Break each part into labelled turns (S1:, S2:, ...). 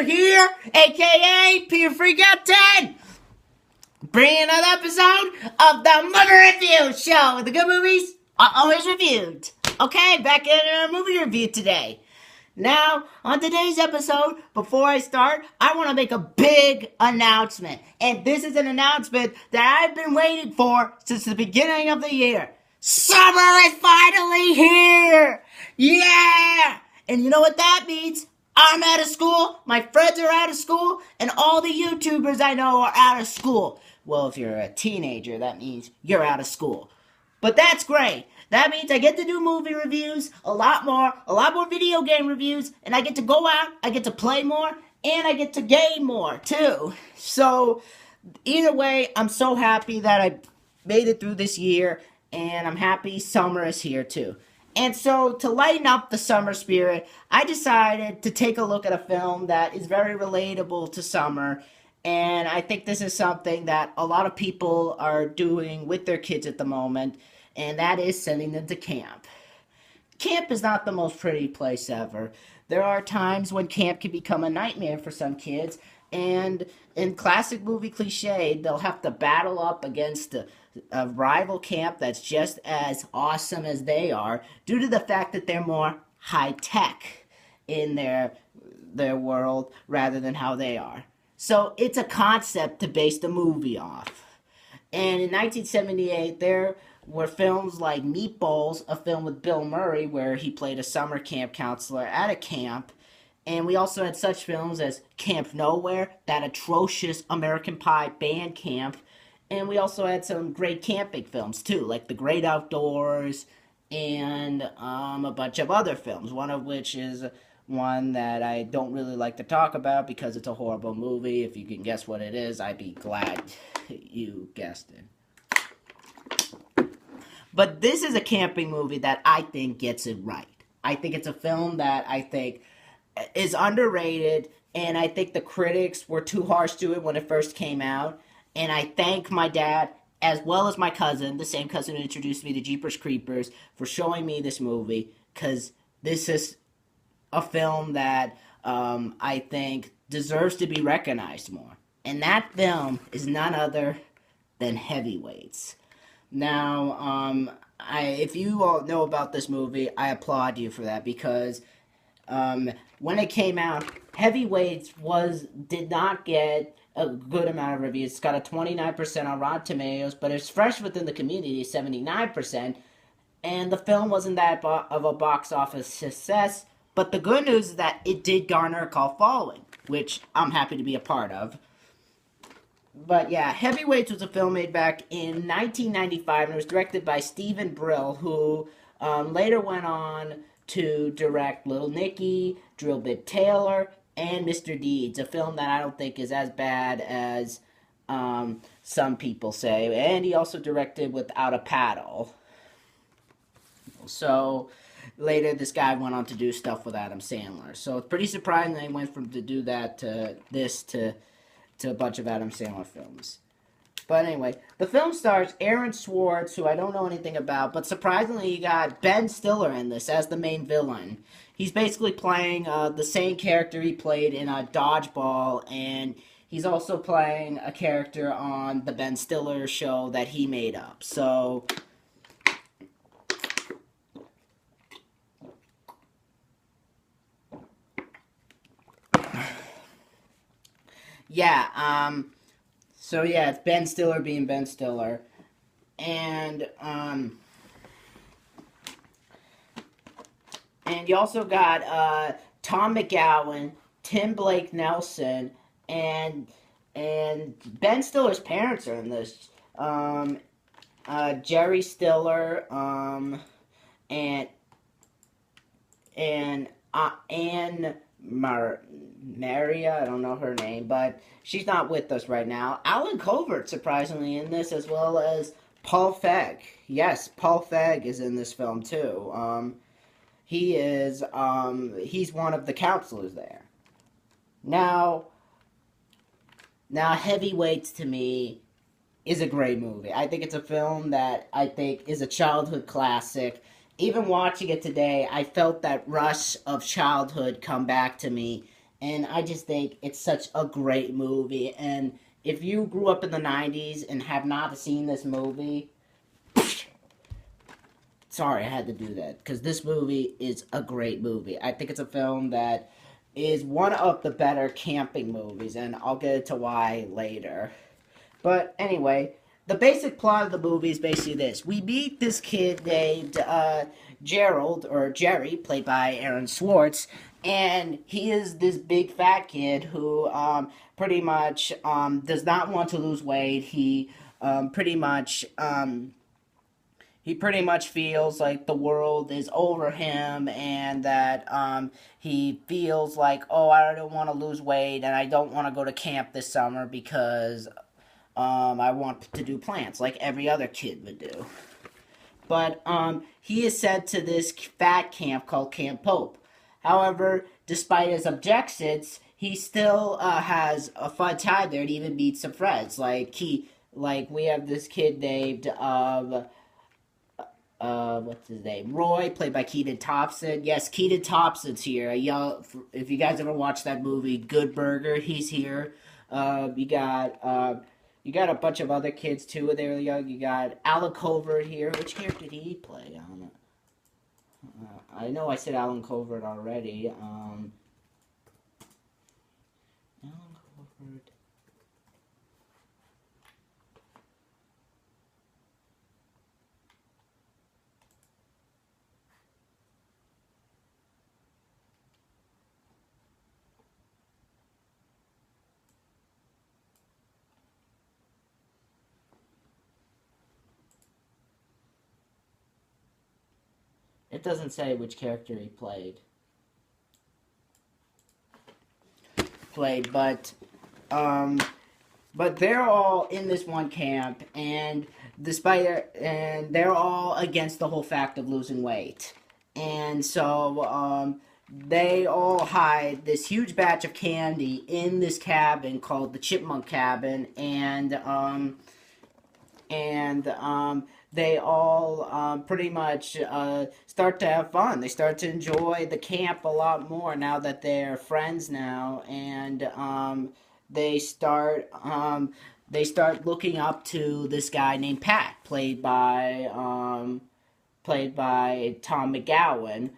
S1: Peter here, aka Peter Freakout 10, bringing another episode of the Movie Review Show. The good movies are always reviewed. Okay, back in our movie review today. Now, on today's episode, before I start, I want to make a big announcement. And this is an announcement that I've been waiting for since the beginning of the year. Summer is finally here! Yeah! And you know what that means? I'm out of school, my friends are out of school, and all the YouTubers I know are out of school. Well, if you're a teenager, that means you're out of school. But that's great. That means I get to do movie reviews, a lot more video game reviews, and I get to go out, I get to play more, and I get to game more, too. So, either way, I'm so happy that I made it through this year, and I'm happy summer is here, too. And so, to lighten up the summer spirit, I decided to take a look at a film that is very relatable to summer, and I think this is something that a lot of people are doing with their kids at the moment, and that is sending them to camp. Camp is not the most pretty place ever. There are times when camp can become a nightmare for some kids, and in classic movie cliche, they'll have to battle up against a rival camp that's just as awesome as they are, due to the fact that they're more high-tech in their world rather than how they are. So it's a concept to base the movie off. And in 1978, there were films like Meatballs, a film with Bill Murray where he played a summer camp counselor at a camp. And we also had such films as Camp Nowhere, that atrocious American Pie band camp. And we also had some great camping films too, like The Great Outdoors and a bunch of other films, one of which is one that I don't really like to talk about because it's a horrible movie. If you can guess what it is, I'd be glad you guessed it. But this is a camping movie that I think gets it right. I think it's a film that I think is underrated, and I think the critics were too harsh to it when it first came out. And I thank my dad, as well as my cousin, the same cousin who introduced me to Jeepers Creepers, for showing me this movie, because this is a film that I think deserves to be recognized more. And that film is none other than HeavyWeights. Now, if you all know about this movie, I applaud you for that, because when it came out, HeavyWeights did not get a good amount of reviews. It's got a 29% on Rotten Tomatoes, but it's fresh within the community, 79%, and the film wasn't that of a box office success. But the good news is that it did garner a cult following, which I'm happy to be a part of. But yeah, HeavyWeights was a film made back in 1995, and it was directed by Stephen Brill, who later went on to direct Little Nicky, Drill Bit Taylor, and Mr. Deeds, a film that I don't think is as bad as some people say. And he also directed Without a Paddle. So later, this guy went on to do stuff with Adam Sandler. So it's pretty surprising that he went from to do that to this to a bunch of Adam Sandler films. But anyway, the film stars Aaron Swartz, who I don't know anything about, but surprisingly, you got Ben Stiller in this as the main villain. He's basically playing the same character he played in Dodgeball, and he's also playing a character on the Ben Stiller show that he made up. So yeah, it's Ben Stiller being Ben Stiller. And you also got Tom McGowan, Tim Blake Nelson, and Ben Stiller's parents are in this. Jerry Stiller, and Anne Maria, I don't know her name, but she's not with us right now. Alan Covert, surprisingly, in this, as well as Paul Feig. Yes, Paul Feig is in this film, too. He's one of the counselors there. Now, HeavyWeights, to me, is a great movie. I think it's a film that I think is a childhood classic. Even watching it today, I felt that rush of childhood come back to me, And I just think it's such a great movie. And if you grew up in the 90s and have not seen this movie, sorry, I had to do that. Because this movie is a great movie. I think it's a film that is one of the better camping movies. And I'll get into why later. But anyway, the basic plot of the movie is basically this. We meet this kid named Gerald, or Jerry, played by Aaron Swartz, and he is this big fat kid who pretty much does not want to lose weight. He pretty much feels like the world is over him, and that he feels like, oh, I don't want to lose weight, and I don't want to go to camp this summer because I want to do plants like every other kid would do. But he is sent to this fat camp called Camp Pope. However, despite his objections, he still has a fun time there and even meets some friends. Like we have this kid named what's his name? Roy, played by Keaton Thompson. Yes, Keaton Thompson's here. If you guys ever watched that movie, Good Burger, he's here. You got a bunch of other kids too. They were young. You got Alan Covert here. Which character did he play? I know I said Alan Covert already. Alan Covert. It doesn't say which character he played, but they're all in this one camp, and they're all against the whole fact of losing weight, and so they all hide this huge batch of candy in this cabin called the Chipmunk Cabin, and they all pretty much start to have fun. They start to enjoy the camp a lot more now that they're friends now, and they start looking up to this guy named Pat, played by Tom McGowan.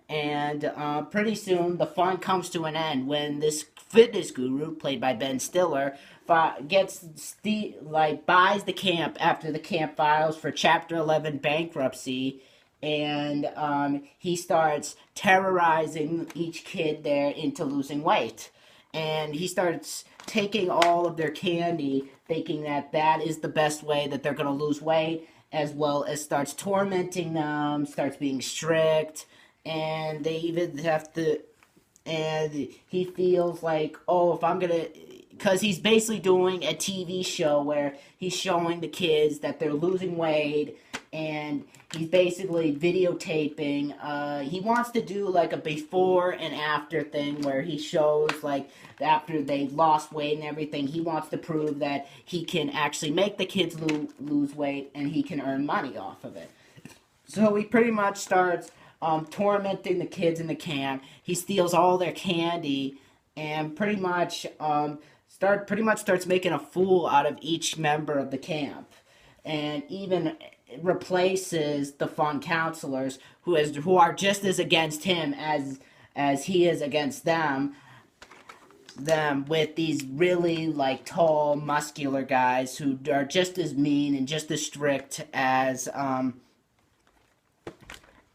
S1: And pretty soon the fun comes to an end when this fitness guru, played by Ben Stiller, buys the camp after the camp files for Chapter 11 bankruptcy, and he starts terrorizing each kid there into losing weight. And he starts taking all of their candy, thinking that that is the best way that they're going to lose weight, as well as starts tormenting them, starts being strict, and they even have to, and he feels like, oh, if I'm gonna, because he's basically doing a TV show where he's showing the kids that they're losing weight, and he's basically videotaping. He wants to do like a before and after thing where he shows like after they lost weight and everything. He wants to prove that he can actually make the kids lose weight and he can earn money off of it. So he pretty much starts tormenting the kids in the camp. He steals all their candy and pretty much starts making a fool out of each member of the camp, and even replaces the fun counselors who are just as against him as he is against them with these really like tall, muscular guys who are just as mean and just as strict as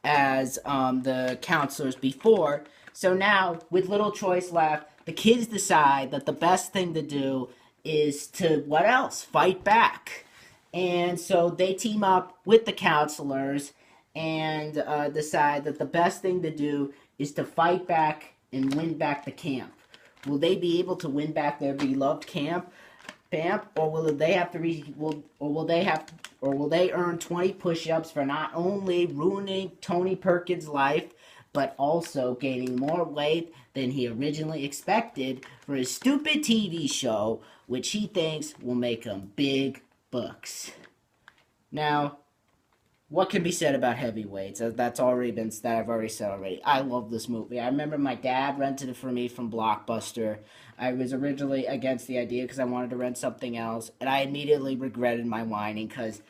S1: the counselors before. So now, with little choice left, the kids decide that the best thing to do is to, what else? Fight back. And so they team up with the counselors and decide that the best thing to do is to fight back and win back the camp. Will they be able to win back their beloved camp, or will they have to will they earn 20 push-ups for not only ruining Tony Perkins' life, but also gaining more weight than he originally expected for his stupid TV show, which he thinks will make him big bucks. Now, what can be said about Heavyweights? That's already been that I've already said already. I love this movie. I remember my dad rented it for me from Blockbuster. I was originally against the idea because I wanted to rent something else, and I immediately regretted my whining because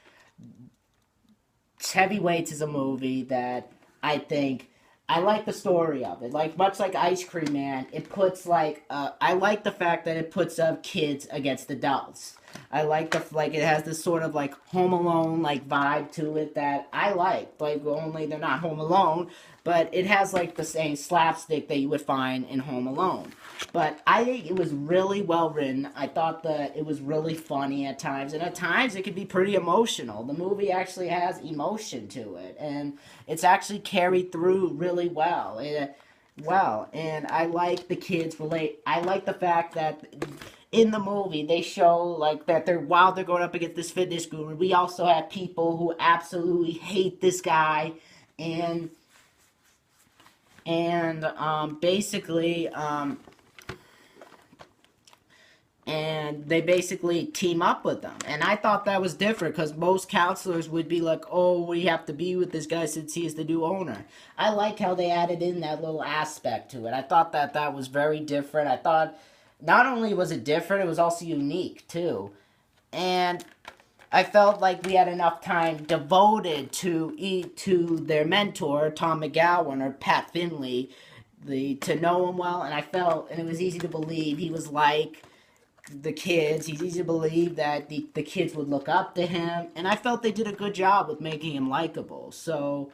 S1: Heavyweights is a movie that I think I like the story of it. Like much like Ice Cream Man, it puts like I like the fact that it puts up kids against adults. I like the like it has this sort of like Home Alone like vibe to it that I like. Like only they're not Home Alone, but it has like the same slapstick that you would find in Home Alone. But I think it was really well written. I thought that it was really funny at times, and at times it could be pretty emotional. The movie actually has emotion to it, and it's actually carried through really well. And I like the kids relate. I like the fact that in the movie they show like that they're while they're going up against this fitness guru, we also have people who absolutely hate this guy, and basically and they basically team up with them. And I thought that was different because most counselors would be like, oh, we have to be with this guy since he's the new owner. I like how they added in that little aspect to it. I thought that that was very different. I thought not only was it different, it was also unique too. And I felt like we had enough time devoted to their mentor, Tom McGowan or Pat Finley, to know him well. And I felt, and it was easy to believe he was like the kids. He's easy to believe that the kids would look up to him, and I felt they did a good job with making him likable. So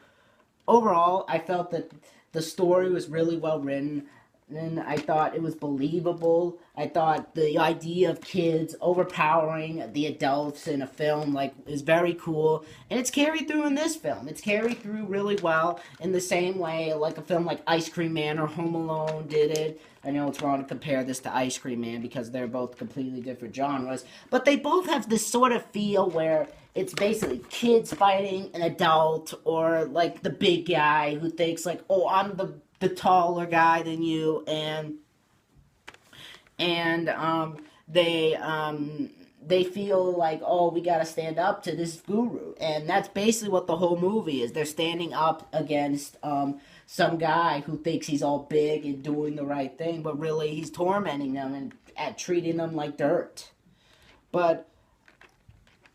S1: overall, I felt that the story was really well written, and I thought it was believable. I thought the idea of kids overpowering the adults in a film like is very cool, and it's carried through in this film. It's carried through really well in the same way like a film like Ice Cream Man or Home Alone did it. I know it's wrong to compare this to Ice Cream Man because they're both completely different genres, but they both have this sort of feel where it's basically kids fighting an adult, or like the big guy who thinks like, oh, I'm the taller guy than you, and they feel like, oh, we gotta stand up to this guru, and that's basically what the whole movie is. They're standing up against some guy who thinks he's all big and doing the right thing, but really he's tormenting them and treating them like dirt. But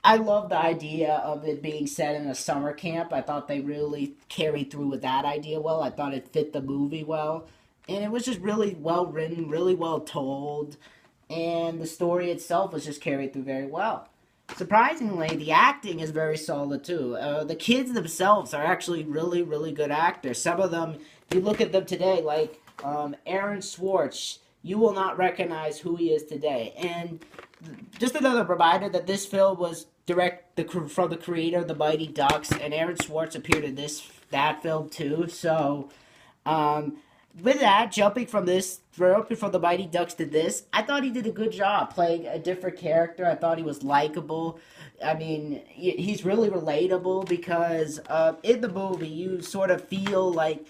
S1: I love the idea of it being set in a summer camp. I thought they really carried through with that idea well. I thought it fit the movie well. And it was just really well written, really well told. And the story itself was just carried through very well. Surprisingly, the acting is very solid too. The kids themselves are actually really, really good actors. Some of them, if you look at them today, like Aaron Swartz, you will not recognize who he is today. And just another reminder that this film was from the creator of The Mighty Ducks, and Aaron Swartz appeared in that film too. So, with that, jumping from The Mighty Ducks to this, I thought he did a good job playing a different character. I thought he was likable. I mean, he's really relatable because in the movie you sort of feel like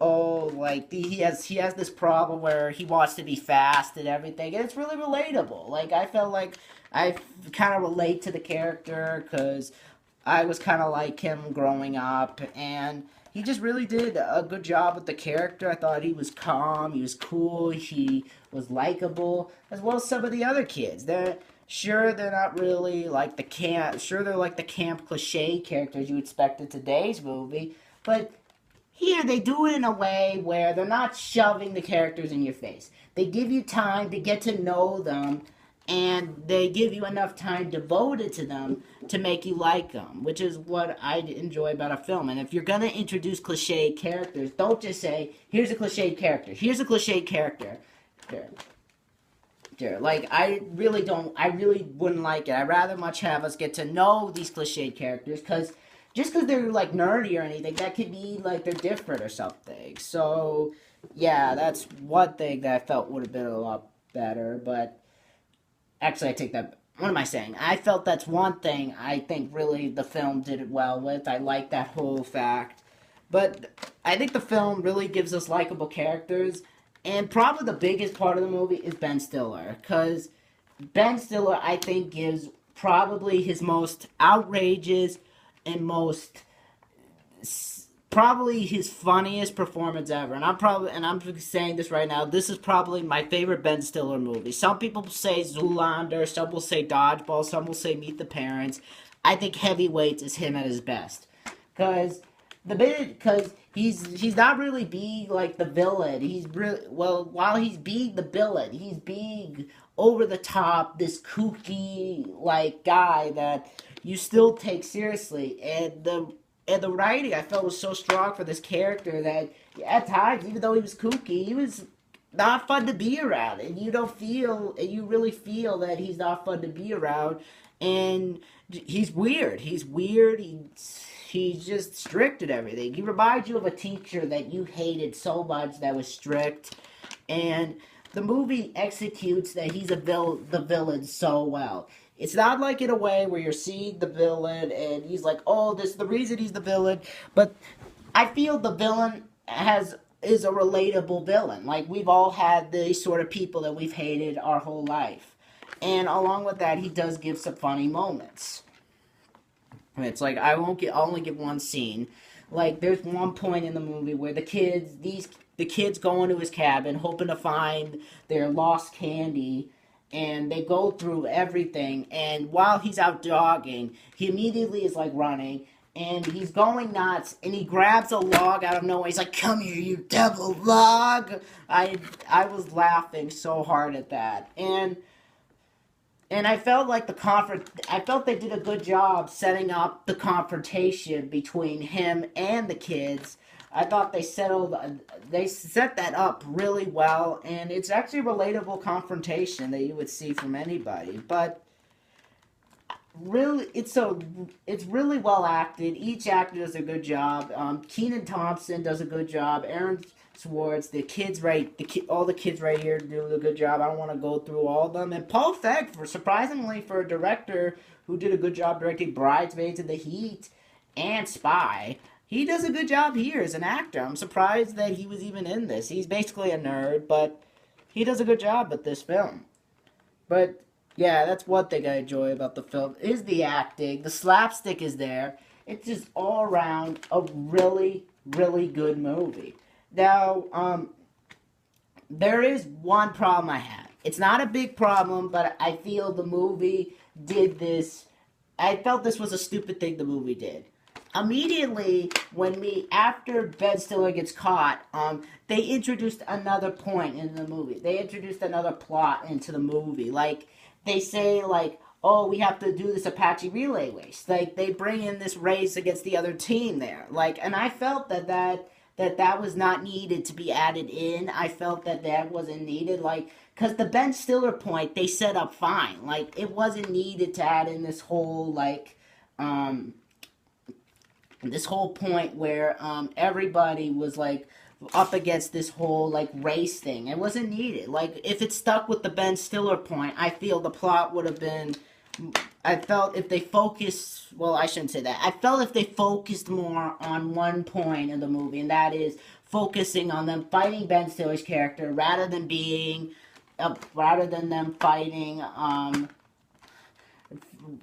S1: oh, like he has this problem where he wants to be fast and everything, and it's really relatable. Like I felt like I kind of relate to the character because I was kind of like him growing up, and he just really did a good job with the character. I thought he was calm, he was cool, he was likable, as well as some of the other kids. They're not really like the camp. Sure, they're like the camp cliche characters you expect in today's movie, but here they do it in a way where they're not shoving the characters in your face. They give you time to get to know them, and they give you enough time devoted to them to make you like them, which is what I enjoy about a film. And if you're going to introduce cliche characters, don't just say, here's a cliche character, here's a cliche character. Like, I really wouldn't like it. I'd rather much have us get to know these cliche characters, because just because they're, like, nerdy or anything, that could be, like, they're different or something. So, yeah, that's one thing that I felt would have been a lot better, but actually, I take that. What am I saying? I felt that's one thing I think really the film did it well with. I like that whole fact. But I think the film really gives us likable characters. And probably the biggest part of the movie is Ben Stiller. Because Ben Stiller, I think, gives probably his most outrageous and most probably his funniest performance ever. And I'm saying this right now, this is probably my favorite Ben Stiller movie. Some people say Zoolander, some will say Dodgeball, some will say Meet the Parents. I think Heavyweights is him at his best. Because he's not really being like the villain. He's really, well, while he's being the villain, he's being over the top, this kooky like guy that you still take seriously. And the writing I felt was so strong for this character that at times, even though he was kooky, he was not fun to be around, and you really feel that he's not fun to be around, and he's weird. He's weird. He's just strict and everything. He reminds you of a teacher that you hated so much that was strict, and the movie executes that he's the villain so well. It's not like in a way where you're seeing the villain and he's like, oh, this is the reason he's the villain. But I feel the villain is a relatable villain. Like, we've all had these sort of people that we've hated our whole life. And along with that, he does give some funny moments. It's like, I'll only give one scene. Like, there's one point in the movie where the kids go into his cabin hoping to find their lost candy, and they go through everything, and while he's out jogging, he immediately is like running, and he's going nuts, and he grabs a log out of nowhere. He's like, come here, you devil log. I was laughing so hard at that. And I felt like I felt they did a good job setting up the confrontation between him and the kids. I thought they set that up really well, and it's actually a relatable confrontation that you would see from anybody. But really, it's really well acted. Each actor does a good job. Kenan Thompson does a good job. Aaron Swartz, all the kids right here do a good job. I don't want to go through all of them. And Paul Feig, surprisingly for a director who did a good job directing Bridesmaids and The Heat and Spy, he does a good job here as an actor. I'm surprised that he was even in this. He's basically a nerd, but he does a good job with this film. But yeah, that's one thing I enjoy about the film is the acting. The slapstick is there. It's just all around a really, really good movie. Now, there is one problem I have. It's not a big problem, but I feel the movie did this. I felt this was a stupid thing the movie did. Immediately, after Ben Stiller gets caught, they introduced another point in the movie. They introduced another plot into the movie. Like, they say, like, oh, we have to do this Apache relay race. Like, they bring in this race against the other team there. Like, and I felt that was not needed to be added in. I felt that wasn't needed. Like, because the Ben Stiller point, they set up fine. Like, it wasn't needed to add in this whole, like, this whole point where everybody was like up against this whole like race thing. It wasn't needed. Like, if it stuck with the Ben Stiller point, I feel the plot would have been. I felt if they focused. Well, I shouldn't say that. I felt if they focused more on one point in the movie, and that is focusing on them fighting Ben Stiller's character rather than them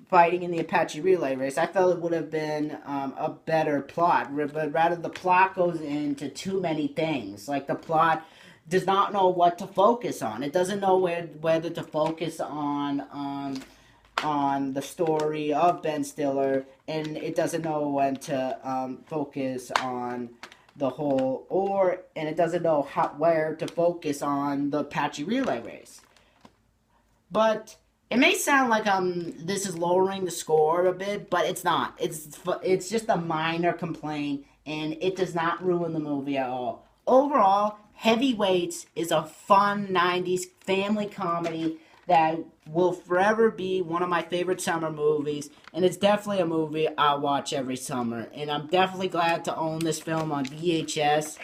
S1: fighting in the Apache relay race. I felt it would have been a better plot, but rather the plot goes into too many things. Like, the plot does not know what to focus on. It doesn't know whether to focus on the story of Ben Stiller, and it doesn't know when to focus on the whole, and it doesn't know where to focus on the Apache relay race. But it may sound like this is lowering the score a bit, but it's not. It's just a minor complaint, and it does not ruin the movie at all. Overall, Heavyweights is a fun 90s family comedy that will forever be one of my favorite summer movies, and it's definitely a movie I'll watch every summer. And I'm definitely glad to own this film on VHS.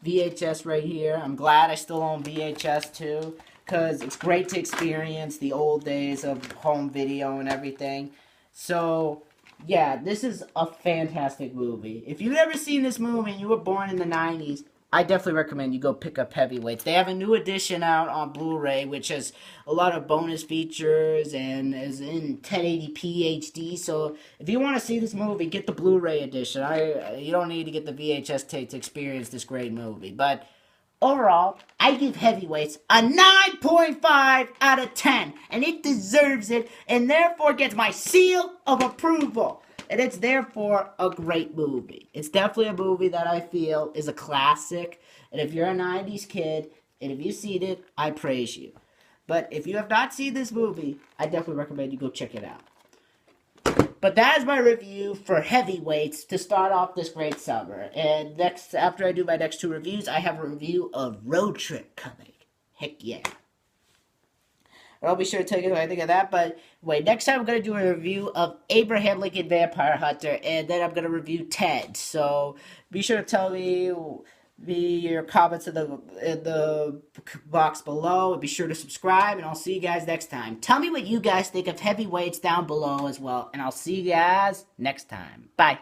S1: VHS right here. I'm glad I still own VHS too, because it's great to experience the old days of home video and everything. So, yeah, this is a fantastic movie. If you've ever seen this movie and you were born in the 90s, I definitely recommend you go pick up Heavyweights. They have a new edition out on Blu-ray, which has a lot of bonus features and is in 1080p HD. So if you want to see this movie, get the Blu-ray edition. You don't need to get the VHS tape to experience this great movie. But overall, I give Heavyweights a 9.5 out of 10. And it deserves it, and therefore gets my seal of approval. And it's therefore a great movie. It's definitely a movie that I feel is a classic. And if you're a 90s kid, and if you've seen it, I praise you. But if you have not seen this movie, I definitely recommend you go check it out. But that is my review for Heavyweights to start off this great summer. And next, after I do my next two reviews, I have a review of Road Trip coming. Heck yeah. I'll be sure to tell you what I think of that. But wait, next time I'm going to do a review of Abraham Lincoln Vampire Hunter, and then I'm going to review Ted. So be sure to tell me your comments in the box below, and be sure to subscribe, and I'll see you guys next time. Tell me what you guys think of Heavyweights down below as well, and I'll see you guys next time. Bye.